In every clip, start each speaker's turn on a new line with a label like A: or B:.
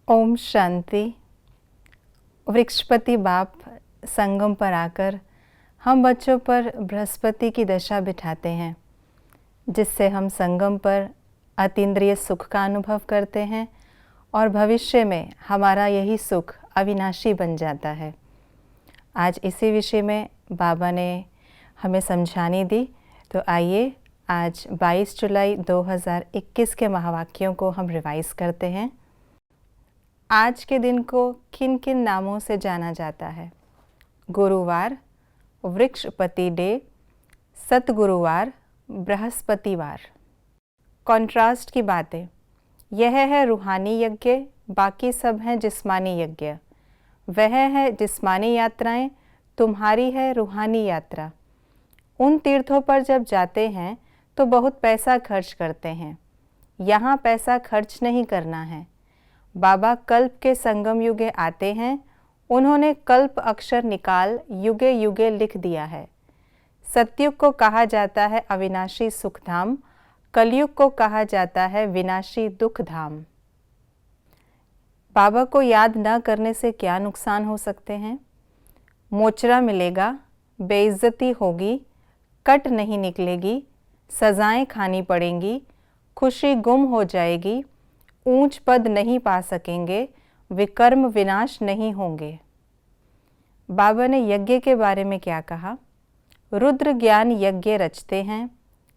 A: ओम शांति। वृक्षपति बाप संगम पर आकर हम बच्चों पर बृहस्पति की दशा बिठाते हैं, जिससे हम संगम पर अतीन्द्रिय सुख का अनुभव करते हैं और भविष्य में हमारा यही सुख अविनाशी बन जाता है। आज इसी विषय में बाबा ने हमें समझानी दी, तो आइए आज 22 जुलाई 2021 के महावाक्यों को हम रिवाइज करते हैं। आज के दिन को किन किन नामों से जाना जाता है? गुरुवार, वृक्षपति डे, सतगुरुवार, बृहस्पतिवार। कॉन्ट्रास्ट की बातें, यह है रूहानी यज्ञ, बाकी सब हैं जिस्मानी यज्ञ। वह है जिस्मानी यात्राएं, तुम्हारी है रूहानी यात्रा। उन तीर्थों पर जब जाते हैं तो बहुत पैसा खर्च करते हैं, यहाँ पैसा खर्च नहीं करना है। बाबा कल्प के संगम युगे आते हैं, उन्होंने कल्प अक्षर निकाल युगे युगे लिख दिया है। सतयुग को कहा जाता है अविनाशी सुखधाम, कलयुग को कहा जाता है विनाशी दुख धाम। बाबा को याद न करने से क्या नुकसान हो सकते हैं? मोचरा मिलेगा, बेइज्जती होगी, कट नहीं निकलेगी, सजाएं खानी पड़ेंगी, खुशी गुम हो जाएगी, ऊंच पद नहीं पा सकेंगे, विकर्म विनाश नहीं होंगे। बाबा ने यज्ञ के बारे में क्या कहा? रुद्र ज्ञान यज्ञ रचते हैं,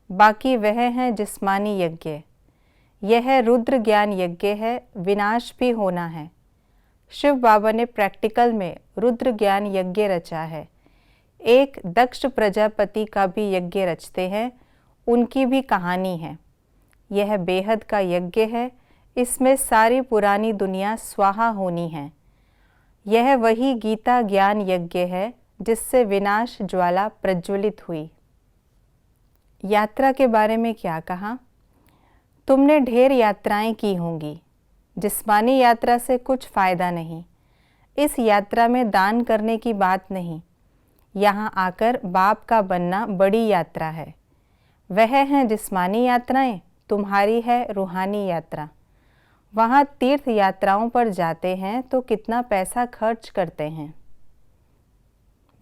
A: बाकी वह हैं जिस्मानी यज्ञ। यह रुद्र ज्ञान यज्ञ है, विनाश भी होना है। शिव बाबा ने प्रैक्टिकल में रुद्र ज्ञान यज्ञ रचा है। एक दक्ष प्रजापति का भी यज्ञ रचते हैं, उनकी भी कहानी है। यह बेहद का यज्ञ है, इसमें सारी पुरानी दुनिया स्वाहा होनी है। यह वही गीता ज्ञान यज्ञ है जिससे विनाश ज्वाला प्रज्वलित हुई। यात्रा के बारे में क्या कहा? तुमने ढेर यात्राएं की होंगी, जिस्मानी यात्रा से कुछ फ़ायदा नहीं। इस यात्रा में दान करने की बात नहीं, यहाँ आकर बाप का बनना बड़ी यात्रा है। वह हैं जिस्मानी यात्राएं, तुम्हारी है रूहानी यात्रा। वहाँ तीर्थ यात्राओं पर जाते हैं तो कितना पैसा खर्च करते हैं।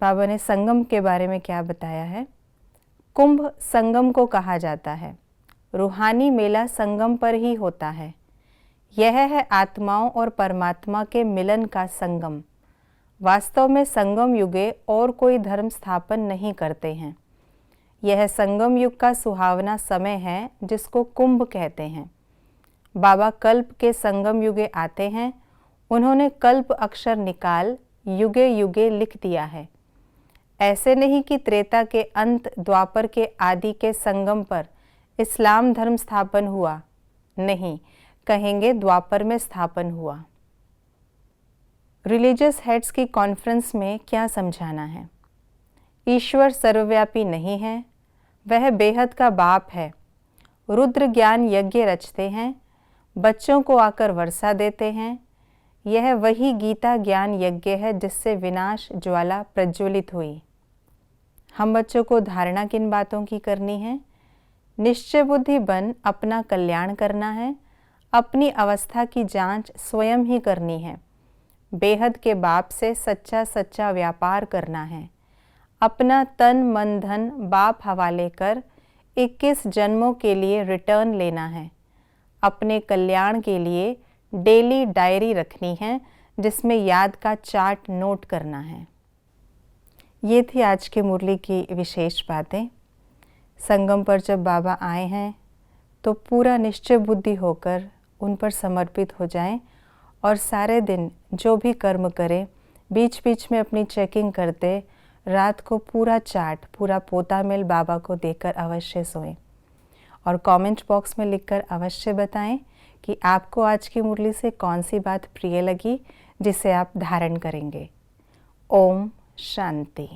A: बाबा ने संगम के बारे में क्या बताया है? कुंभ संगम को कहा जाता है। रूहानी मेला संगम पर ही होता है। यह है आत्माओं और परमात्मा के मिलन का संगम। वास्तव में संगम युगे और कोई धर्म स्थापन नहीं करते हैं। यह संगम युग का सुहावना समय है जिसको कुंभ कहते हैं। बाबा कल्प के संगम युगे आते हैं, उन्होंने कल्प अक्षर निकाल युगे युगे लिख दिया है। ऐसे नहीं कि त्रेता के अंत द्वापर के आदि के संगम पर इस्लाम धर्म स्थापन हुआ, नहीं, कहेंगे द्वापर में स्थापन हुआ। रिलीजियस हेड्स की कॉन्फ्रेंस में क्या समझाना है? ईश्वर सर्वव्यापी नहीं है, वह बेहद का बाप है। रुद्र ज्ञान यज्ञ रचते हैं, बच्चों को आकर वर्षा देते हैं। यह वही गीता ज्ञान यज्ञ है जिससे विनाश ज्वाला प्रज्वलित हुई। हम बच्चों को धारणा किन बातों की करनी है? निश्चय बुद्धि बन अपना कल्याण करना है। अपनी अवस्था की जांच स्वयं ही करनी है। बेहद के बाप से सच्चा सच्चा व्यापार करना है। अपना तन मन धन बाप हवाले कर 21 जन्मों के लिए रिटर्न लेना है। अपने कल्याण के लिए डेली डायरी रखनी है, जिसमें याद का चार्ट नोट करना है। ये थी आज की मुरली की विशेष बातें। संगम पर जब बाबा आए हैं तो पूरा निश्चय बुद्धि होकर उन पर समर्पित हो जाएं और सारे दिन जो भी कर्म करें, बीच बीच में अपनी चेकिंग करते, रात को पूरा चार्ट, पूरा पोता मेल बाबा को देकर अवश्य सोएं। और कमेंट बॉक्स में लिखकर अवश्य बताएं कि आपको आज की मुरली से कौन सी बात प्रिय लगी, जिसे आप धारण करेंगे। ओम शांति।